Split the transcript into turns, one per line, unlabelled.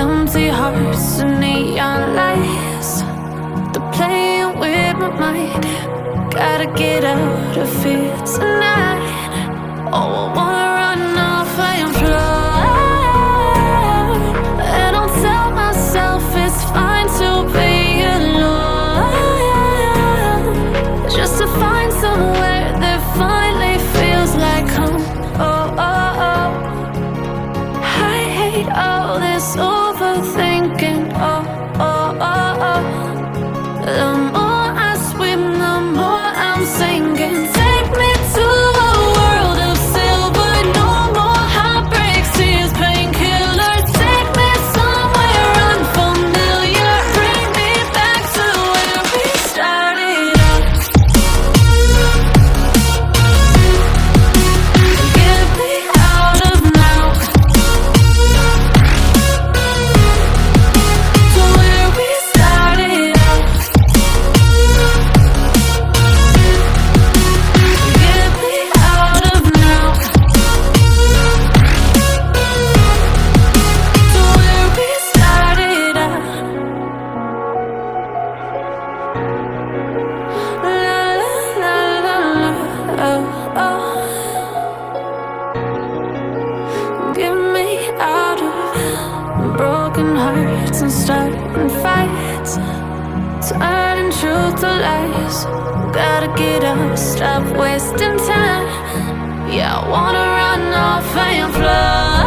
empty hearts and neon lights. They're playing with my mind. Gotta get out of here tonight. Oh, I wanna run off and fly. And I'll tell myself it's fine to be alone, just to find somewhere that finally feels like home. Oh, oh, oh. I hate all this overthinking. Oh, oh, oh, oh. The more I swim, the more I'm sinking. Take me to a world of silver. No more heartbreaks, tears, painkillers. Take me somewhere unfamiliar. Bring me back to where we started out. Get me out of now, to where we started out. Get me out of now, to where we started out. La la la la la, oh, oh. Get me out of broken hearts and starting fights, turning truth to lies. Gotta get up, stop wasting time. Yeah, I wanna run off and fly.